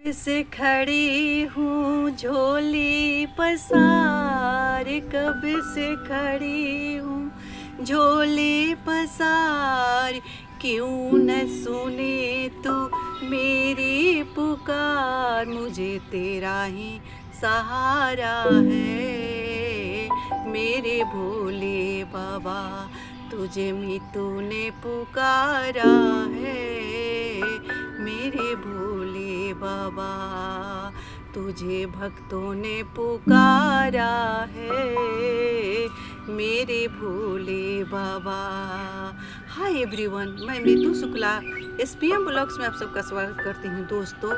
से खड़ी हूँ झोली पसार, कब से खड़ी हूँ झोली पसार, क्यों न सुने तू मेरी पुकार, मुझे तेरा ही सहारा है मेरे भोले बाबा, तुझे मितू ने पुकारा है मेरे भोले बाबा, तुझे भक्तों ने पुकारा है मेरे भोले बाबा। हाय एवरीवन, मैं मीतू शुक्ला SPM ब्लॉग्स में आप सबका स्वागत करती हूँ। दोस्तों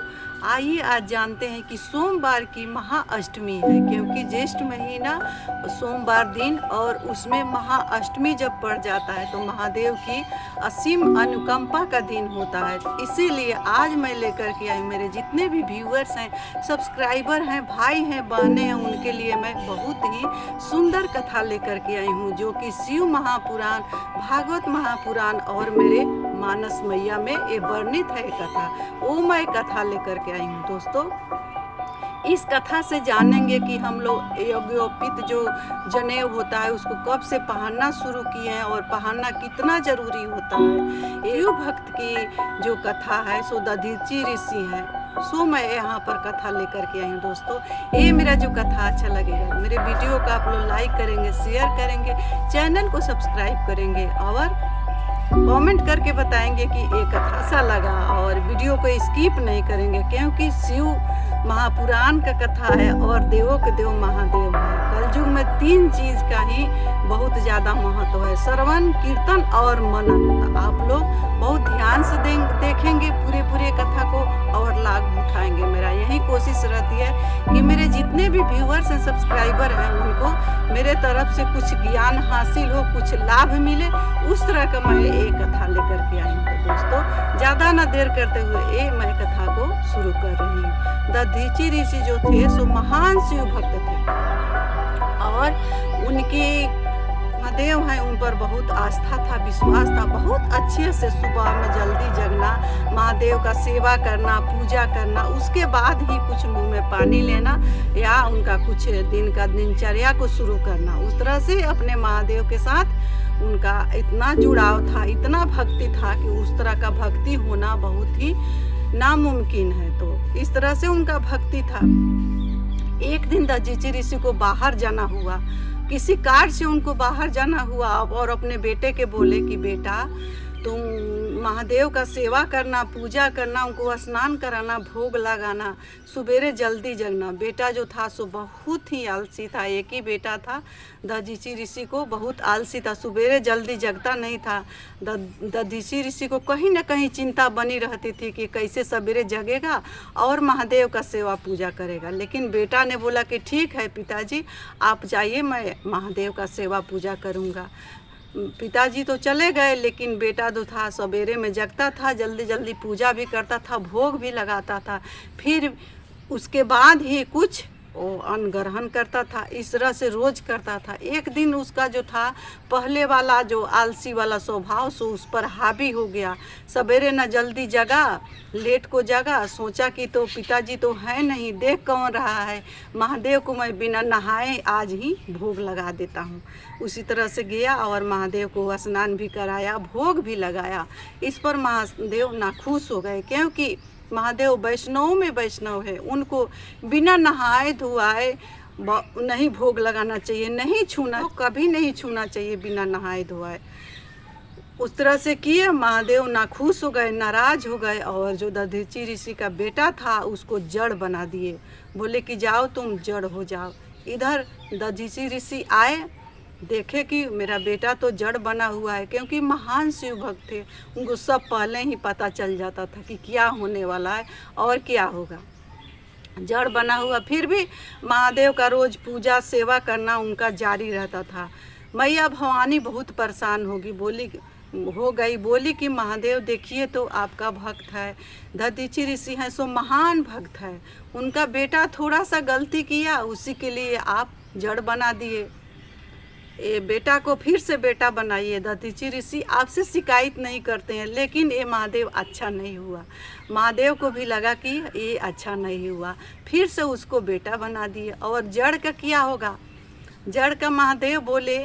आइए आज जानते हैं कि सोमवार की महाअष्टमी है, क्योंकि ज्येष्ठ महीना सोमवार दिन और उसमें महाअष्टमी जब पड़ जाता है तो महादेव की असीम अनुकंपा का दिन होता है। इसीलिए आज मैं लेकर के आई, मेरे जितने भी व्यूअर्स हैं, सब्सक्राइबर हैं, भाई हैं, बहनें हैं, उनके लिए मैं बहुत ही सुंदर कथा लेकर के आई हूँ, जो कि शिव महापुराण, भागवत महापुराण और मेरे मानस मैया में ये वर्णित है कथा। वो मैं कथा लेकर के आई हूँ। दोस्तों इस कथा से जानेंगे कि हम लोग यज्ञोपित जो जनेऊ होता है उसको कब से पहनना शुरू किए हैं और पहनना कितना जरूरी होता है। शिव भक्त की जो कथा है सो दधीचि ऋषि हैं, सो मैं यहाँ पर कथा लेकर के आई हूँ। दोस्तों ये मेरा जो कथा अच्छा लगेगा, मेरे वीडियो को आप लोग लाइक करेंगे, शेयर करेंगे, चैनल को सब्सक्राइब करेंगे और कमेंट करके बताएंगे कि ये कथा अच्छा लगा, और वीडियो को स्किप नहीं करेंगे, क्योंकि शिव महापुराण का कथा है और देवों के देव महादेव है। कलयुग में 3 चीज का ही बहुत ज़्यादा महत्व है, श्रवण, कीर्तन और मनन। तो आप लोग बहुत ध्यान से देखेंगे पूरे कथा को और लाभ उठाएंगे। मेरा यही कोशिश रहती है कि मेरे जितने भी व्यूअर्स हैं, सब्सक्राइबर हैं, उनको मेरे तरफ से कुछ ज्ञान हासिल हो, कुछ लाभ मिले, उस तरह का मैं एक कथा लेकर के आई हूँ। तो दोस्तों ज़्यादा ना देर करते हुए ये मैं कथा को शुरू कर रही हूँ। दधीचि ऋषि जो थे सो महान शिव भक्त थे और उनके महादेव हैं उन पर बहुत आस्था था, विश्वास था। बहुत अच्छे से सुबह में जल्दी जगना, महादेव का सेवा करना, पूजा करना, उसके बाद ही कुछ मुंह में पानी लेना या उनका कुछ दिन का दिनचर्या को शुरू करना। उस तरह से अपने महादेव के साथ उनका इतना जुड़ाव था, इतना भक्ति था कि उस तरह का भक्ति होना बहुत ही नामुमकिन है। तो इस तरह से उनका भक्ति था। एक दिन दधीचि ऋषि को बाहर जाना हुआ, किसी कार्य से उनको बाहर जाना हुआ और अपने बेटे के बोले कि बेटा तुम महादेव का सेवा करना, पूजा करना, उनको स्नान कराना, भोग लगाना, सवेरे जल्दी जगना। बेटा जो था सो बहुत ही आलसी था, एक ही बेटा था। दधीचि ऋषि को बहुत आलसी था, सवेरे जल्दी जगता नहीं था। दधीचि ऋषि को कहीं ना कहीं चिंता बनी रहती थी कि कैसे सवेरे जगेगा और महादेव का सेवा पूजा करेगा। लेकिन बेटा ने बोला कि ठीक है पिताजी, आप जाइए, मैं महादेव का सेवा पूजा करूँगा। पिताजी तो चले गए, लेकिन बेटा जो था सवेरे में जगता था, जल्दी जल्दी पूजा भी करता था, भोग भी लगाता था, फिर उसके बाद ही कुछ वो अन्न ग्रहण करता था। इस तरह से रोज करता था। एक दिन उसका जो था पहले वाला जो आलसी वाला स्वभाव सो उस पर हावी हो गया। सवेरे न जल्दी जगा, लेट को जगा, सोचा कि तो पिताजी तो है नहीं, देख कौन रहा है, महादेव को मैं बिना नहाए आज ही भोग लगा देता हूँ। उसी तरह से गया और महादेव को स्नान भी कराया, भोग भी लगाया। इस पर महादेव नाखुश हो गए, क्योंकि महादेव वैष्णव में वैष्णव है, उनको बिना नहाए धोआए नहीं भोग लगाना चाहिए, नहीं छूना, कभी नहीं छूना चाहिए बिना नहाए धोआए। उस तरह से किए, महादेव नाखुश हो गए, नाराज हो गए और जो दधीचि ऋषि का बेटा था उसको जड़ बना दिए। बोले कि जाओ तुम जड़ हो जाओ। इधर दधीचि ऋषि आए, देखे कि मेरा बेटा तो जड़ बना हुआ है, क्योंकि महान शिव भक्त थे, उनको सब पहले ही पता चल जाता था कि क्या होने वाला है और क्या होगा। जड़ बना हुआ, फिर भी महादेव का रोज पूजा सेवा करना उनका जारी रहता था। मैया भवानी बहुत परेशान बोली कि महादेव देखिए तो आपका भक्त है, दधीचि ऋषि हैं सो महान भक्त है, उनका बेटा थोड़ा सा गलती किया, उसी के लिए आप जड़ बना दिए। ये बेटा को फिर से बेटा बनाइए। दधीचि ऋषि आपसे शिकायत नहीं करते हैं, लेकिन ये महादेव अच्छा नहीं हुआ। महादेव को भी लगा कि ये अच्छा नहीं हुआ, फिर से उसको बेटा बना दिए। और जड़ का क्या होगा? जड़ का महादेव बोले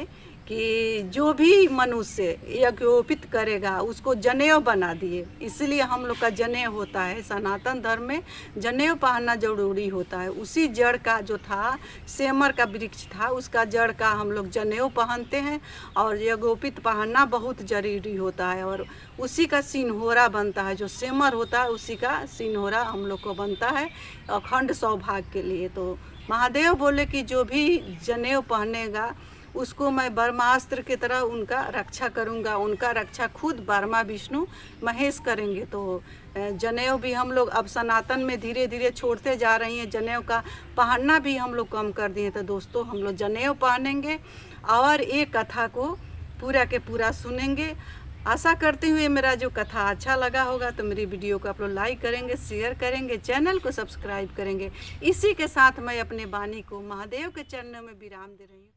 कि जो भी मनुष्य यज्ञोपित करेगा उसको जनेऊ बना दिए। इसलिए हम लोग का जनेऊ होता है, सनातन धर्म में जनेऊ पहनना जरूरी होता है। उसी जड़ का जो था, सेमर का वृक्ष था, उसका जड़ का हम लोग जनेऊ पहनते हैं और यज्ञोपित पहनना बहुत जरूरी होता है। और उसी का सिन्होरा बनता है, जो सेमर होता है उसी का सिन्होरा हम लोग को बनता है अखंड सौभाग्य के लिए। तो महादेव बोले कि जो भी जनेऊ पहनेगा उसको मैं ब्रह्मास्त्र की तरह उनका रक्षा करूंगा। उनका रक्षा खुद ब्रह्मा विष्णु महेश करेंगे। तो जनेऊ भी हम लोग अब सनातन में धीरे धीरे छोड़ते जा रही हैं, जनेऊ का पहनना भी हम लोग कम कर दिए। तो दोस्तों हम लोग जनेऊ पहनेंगे और एक कथा को पूरा के पूरा सुनेंगे। आशा करती हूँ ये मेरा जो कथा अच्छा लगा होगा, तो मेरी वीडियो को आप लोग लाइक करेंगे, शेयर करेंगे, चैनल को सब्सक्राइब करेंगे। इसी के साथ मैं अपने वाणी को महादेव के चरणों में विराम दे रही हूँ।